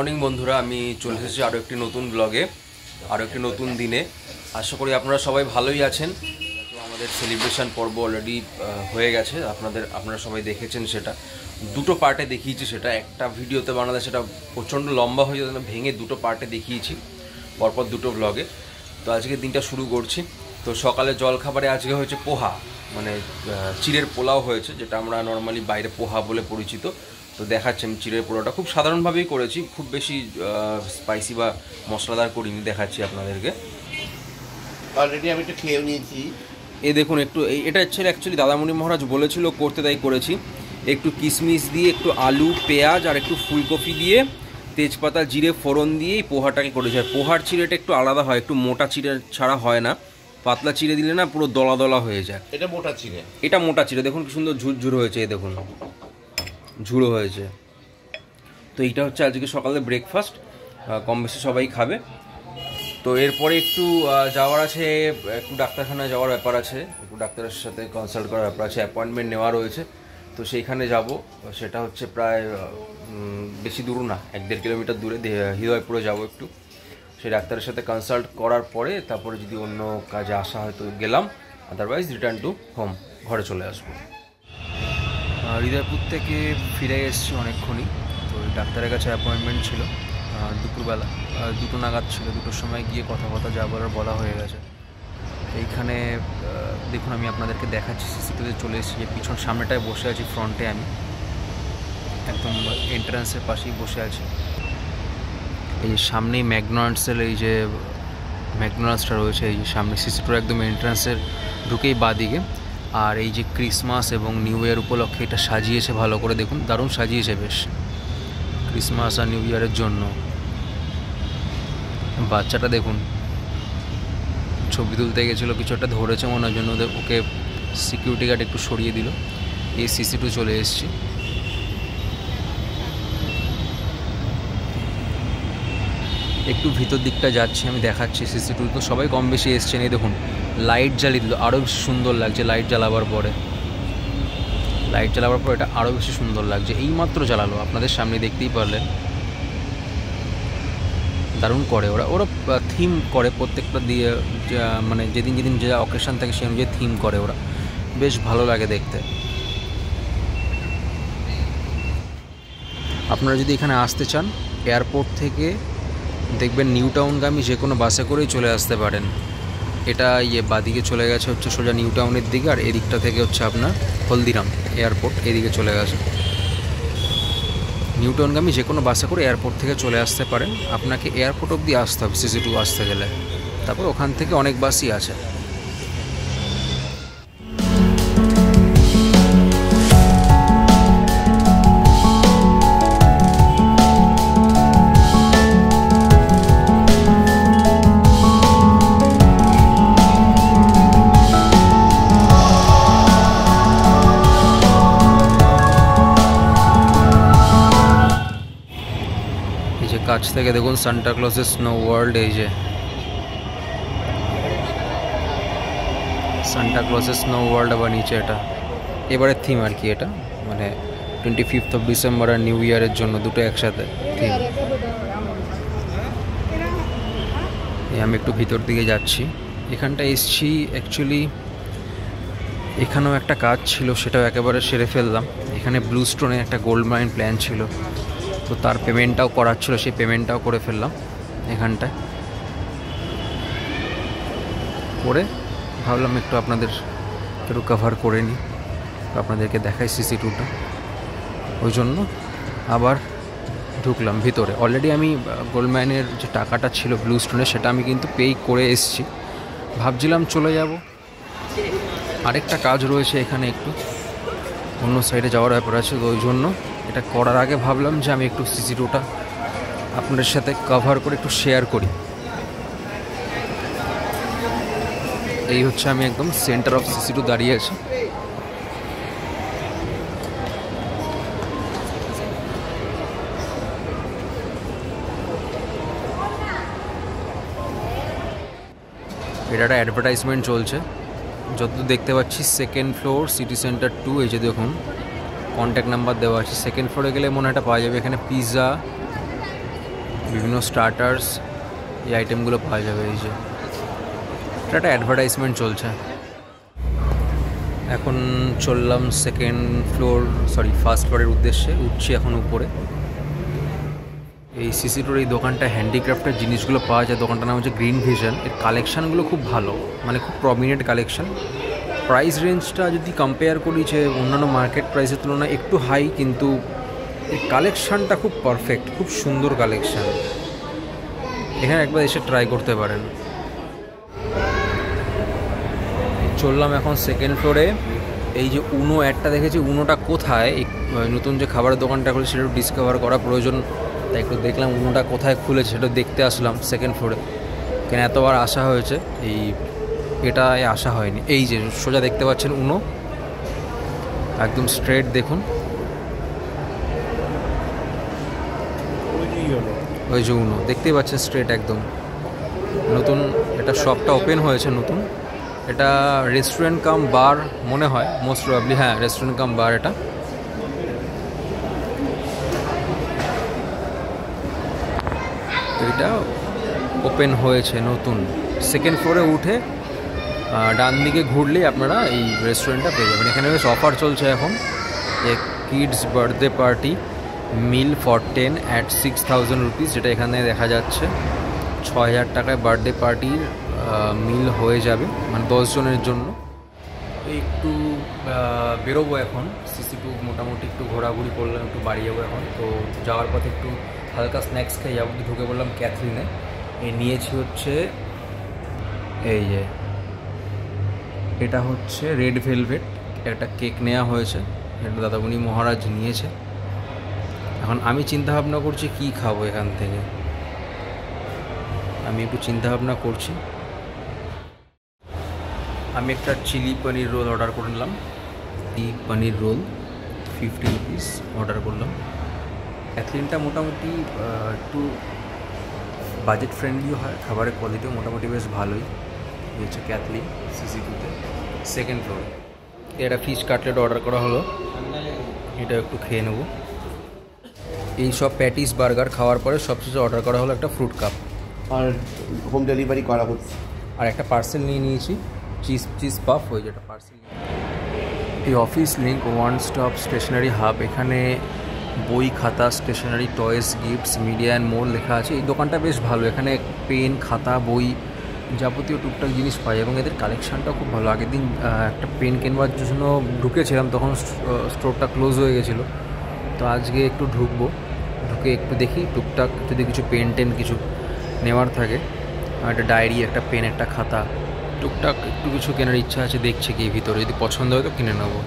Morning বন্ধুরা, আমি চলে এসেছি আরও একটি নতুন ব্লগে, আরও একটি নতুন দিনে। আশা করি আপনারা সবাই ভালোই আছেন। আমাদের সেলিব্রেশন পর্ব অলরেডি হয়ে গেছে, আপনারা সবাই দেখেছেন। সেটা দুটো পার্টে দেখিয়েছি। সেটা একটা ভিডিওতে বানালে সেটা প্রচণ্ড লম্বা হয়ে যেত, ভেঙে দুটো পার্টে দেখিয়েছি পরপর দুটো ব্লগে। তো আজকে দিনটা শুরু করছি। তো সকালে জলখাবারে আজকে হয়েছে পোহা, মানে চিড়ের পোলাও হয়েছে, যেটা আমরা নর্মালি বাইরে পোহা বলে পরিচিত। তো দেখাচ্ছি আমি চিড়ের পোলাওটা খুব সাধারণভাবেই করেছি, খুব বেশি স্পাইসি বা মশলাদার করিনি। দেখাচ্ছি আপনাদেরকে। অলরেডি আমি একটু খেয়েও নিয়েছি। এই দেখুন, একটু এটা অ্যাকচুয়ালি দাদামণি মহারাজ বলেছিল করতে, তাই করেছি। একটু কিশমিশ দিয়ে, একটু আলু, পেঁয়াজ আর একটু ফুলকপি দিয়ে, তেজপাতা, জিরে ফোড়ন দিয়ে এই পোহাটাকে করেছি। আর পোহার চিড়েটা একটু আলাদা হয়, একটু মোটা চিড়ে ছাড়া হয় না। পাতলা চিড়ে দিলে না পুরো দলা দলা হয়ে যায়। এটা মোটা চিড়ে, এটা মোটা চিড়ে। দেখুন কি সুন্দর ঝুরঝুর হয়েছে, এই দেখুন ঝুড়ো হয়েছে। তো এইটা হচ্ছে আজকে সকালে ব্রেকফাস্ট, কম বেশি সবাই খাবে। তো এরপরে একটু যাওয়ার আছে, একটু ডাক্তারখানায় যাওয়ার ব্যাপার আছে, একটু ডাক্তারের সাথে কনসাল্ট করার ব্যাপার আছে, অ্যাপয়েন্টমেন্ট নেওয়া রয়েছে। তো সেইখানে যাব। সেটা হচ্ছে প্রায় বেশি দূর না, 1-1.5 কিলোমিটার দূরে, হৃদয়পুরে যাব একটু। সেই ডাক্তারের সাথে কনসাল্ট করার পরে তারপরে যদি অন্য কাজে আসা হয় তো গেলাম, আদারওয়াইজ রিটার্ন টু হোম, ঘরে চলে আসবো। হৃদয়পুর থেকে ফিরে এসেছি অনেকক্ষণই। তো ডাক্তারের কাছে অ্যাপয়েন্টমেন্ট ছিল দুপুরবেলা, 2টো নাগাদ ছিল। 2টোর সময় গিয়ে কথা যা বলা হয়ে গেছে। এইখানে দেখুন, আমি আপনাদেরকে দেখাচ্ছি, সিসিটিভিতে চলে এসেছি। যে পিছন সামনেটায় বসে আছি, ফ্রন্টে আমি একদম এন্ট্রান্সের পাশেই বসে আছি। এই যে সামনেই ম্যাকডোনাল্ডসের এই যে ম্যাকডোনাল্ডসটা রয়েছে, এই যে সামনে সিসিটিভির একদম এন্ট্রান্সের ঢুকেই বাঁদিকে। আর এই যে ক্রিসমাস এবং নিউ ইয়ার উপলক্ষে এটা সাজিয়েছে ভালো করে, দেখুন দারুণ সাজিয়েছে বেশ, ক্রিসমাস আর নিউ ইয়ারের জন্য। বাচ্চাটা দেখুন ছবি তুলতে গেছিলো, কিছু একটা ধরেছে মনে হয়, জন্য ওকে সিকিউরিটি গার্ড একটু সরিয়ে দিল। এই সিসি2 চলে এসেছি। একটু ভিতর দিকটা যাচ্ছি, আমি দেখাচ্ছি। সিসি2 তো সবাই কম বেশি এসছেন। এই দেখুন লাইট জ্বালিয়ে দিল, আরও বেশি সুন্দর লাগছে। লাইট জ্বালাবার পরে এটা আরও বেশি সুন্দর লাগছে। এইমাত্র জ্বালালো, আপনাদের সামনে দেখতেই পারলেন। দারুণ করে ওরা থিম করে প্রত্যেকটা দিয়ে, মানে যেদিন যে অকেশান থাকে সেই অনুযায়ী থিম করে ওরা, বেশ ভালো লাগে দেখতে। আপনারা যদি এখানে আসতে চান, এয়ারপোর্ট থেকে দেখবেন নিউ টাউনগামী যে কোনো বাসে করেই চলে আসতে পারেন। এটা বাদিকে চলে গেছে হচ্ছে সোজা নিউ টাউনের দিকে, আর এদিকটা থেকে হচ্ছে আপনার হলদিরাম এয়ারপোর্ট, এদিকে চলে গেছে। নিউ টাউনগামী যে কোনো বাসে করে এয়ারপোর্ট থেকে চলে আসতে পারেন। আপনাকে এয়ারপোর্ট অবধি আসতে হবে সিসি2 আসতে গেলে, তারপর ওখান থেকে অনেক বাসই আছে। কাছ থেকে দেখুন সান্টা ক্লজের স্নো ওয়ার্ল্ড, এই যে সান্টা ক্লজের স্নো ওয়ার্ল্ড। আবার নিচে এটা এবারের থিম আর কি, এটা মানে 25 ডিসেম্বর আর নিউ ইয়ারের জন্য দুটো একসাথে থিম। আমি একটু ভিতর দিকে যাচ্ছি। এখানটা এসছি অ্যাকচুয়ালি, এখানেও একটা কাজ ছিল, সেটাও একেবারে সেরে ফেললাম। এখানে ব্লু স্টোনের একটা গোল্ড মাইন প্ল্যান ছিল, তো তার পেমেন্টটাও করার ছিল, সেই পেমেন্টটাও করে ফেললাম। এখানটায় করে ভাবলাম একটু আপনাদের একটু কভার করে নিই, আপনাদেরকে দেখাই সিসি2টা। ওই জন্য আবার ঢুকলাম ভিতরে। অলরেডি আমি গোল্ড মাইনের যে টাকাটা ছিল ব্লু স্টোনের, সেটা আমি কিন্তু পেই করে এসেছি। ভাবছিলাম চলে যাব, আরেকটা কাজ রয়েছে এখানে, একটু অন্য সাইডে যাওয়ার ব্যাপার আছে। তো ওই জন্য এটা করার আগে ভাবলাম যে আমি একটু সিসি2টা আপনাদের সাথে কভার করে একটু শেয়ার করি। এই হচ্ছে আমি একদম সেন্টার অফ সিসি2 দাঁড়িয়ে আছি। এটা একটা অ্যাডভার্টাইজমেন্ট চলছে, যতদূর দেখতে পাচ্ছি। 2nd floor, city centre 2। এই যে দেখুন কন্ট্যাক্ট নাম্বার দেওয়া আছে। 2nd ফ্লোরে গেলে মনে হয় এটা পাওয়া যাবে। এখানে পিৎজা, বিভিন্ন স্টার্টার্স এই আইটেমগুলো পাওয়া যাবে। এই যে এটা একটা অ্যাডভার্টাইজমেন্ট চলছে। এখন চললাম ফার্স্ট ফ্লোরের উদ্দেশ্যে, উঠছি এখন উপরে। এই সিসি রোড এই দোকানটা হ্যান্ডিক্রাফটের জিনিসগুলো পাওয়া যায়। দোকানটার নাম হচ্ছে গ্রিন ভিশন। এর কালেকশানগুলো খুব ভালো, মানে খুব প্রমিনেন্ট কালেকশান। প্রাইস রেঞ্জটা যদি কম্পেয়ার করি যে অন্যান্য মার্কেট প্রাইসের তুলনায় একটু হাই, কিন্তু এর কালেকশানটা খুব পারফেক্ট, খুব সুন্দর কালেকশান। এখানে একবার এসে ট্রাই করতে পারেন। চললাম এখন সেকেন্ড ফ্লোরে। এই যে উনো অ্যাডটা দেখেছি, উনোটা কোথায়, নতুন যে খাবারের দোকানটা খুলে সেটা একটু ডিসকভার করা প্রয়োজন, তাই একটু দেখলাম উনোটা কোথায় খুলেছে, সেটা দেখতে আসলাম সেকেন্ড ফ্লোরে। কেন এতবার আসা হয়েছে, এটায় আসা হয়নি। এই যে সোজা দেখতে পাচ্ছেন উনো, একদম স্ট্রেট দেখুন, ওই যে উনো দেখতেই পাচ্ছেন স্ট্রেট একদম। নতুন এটা শপটা ওপেন হয়েছে নতুন। এটা রেস্টুরেন্ট কাম বার মনে হয়, মোস্ট প্রবাবলি। হ্যাঁ, রেস্টুরেন্ট কাম বার। এটা ওপেন হয়েছে নতুন। সেকেন্ড ফ্লোরে উঠে ডান দিকে ঘুরলেই আপনারা এই রেস্টুরেন্টটা পেয়ে যাবেন। এখানে বেশ অফার চলছে এখন। Kids birthday party meal for 10 at 6,000 rupees, যেটা এখানে দেখা যাচ্ছে 6,000 টাকায় বার্থডে পার্টির মিল হয়ে যাবে, মানে 10 জনের জন্য। একটু বেরোবো এখন। সিসি2 মোটামুটি একটু ঘোরাঘুরি করলাম, একটু বাড়ি যাবো এখন। তো যাওয়ার পথে একটু হালকা স্ন্যাক্স খেয়ে যাবো। ঢুকে বললাম ক্যাথরিনে। নিয়েছি হচ্ছে এই যে এটা হচ্ছে রেড ভেলভেট একটা কেক নেওয়া হয়েছে, এটা দাদামণি মহারাজ নিয়েছে। এখন আমি চিন্তাভাবনা করছি কি খাবো এখান থেকে। আমি একটু চিন্তাভাবনা করছি। আমি একটা চিলি পনির রোল অর্ডার করে নিলাম। এই পনির রোল 50 রুপিস অর্ডার করলাম। ক্যাথলিনটা মোটামুটি একটু বাজেট ফ্রেন্ডলিও হয়, খাবারের কোয়ালিটিও মোটামুটি বেশ ভালোই। এই হচ্ছে ক্যাথলিন সিসি2তে সেকেন্ড ফ্লোরে। এটা ফিশ কাটলেট অর্ডার করা হলো, এটা একটু খেয়ে নেব। এই সব প্যাটিস বার্গার খাওয়ার পরে সবশেষে অর্ডার করা হলো একটা ফ্রুট কাপ। আর হোম ডেলিভারি করা হচ্ছে। আর একটা পার্সেল নিয়ে নিয়েছি, চিজ পাফ হয়ে যেটা পার্সেল। এই office link one stop stationery hub, এখানে বই খাতা stationery toys gifts media and more লেখা আছে। এই দোকানটা বেশ ভালো, এখানে পেন খাতা বই যাবতীয় টুকটাক জিনিস পাই এবং এদের কালেকশানটাও খুব ভালো। আগের দিন একটা পেন কেনবার জন্য ঢুকেছিলাম, তখন স্টোরটা ক্লোজ হয়ে গেছিলো। তো আজকে একটু ঢুকে একটু দেখি টুকটাক যদি কিছু পেন টেন কিছু নেওয়ার থাকে। একটা ডায়েরি, একটা পেন, একটা খাতা, টুকটাক একটু কিছু কেনার ইচ্ছা আছে। দেখছি কি ভিতরে যদি পছন্দ হয় তো কিনে নেবো।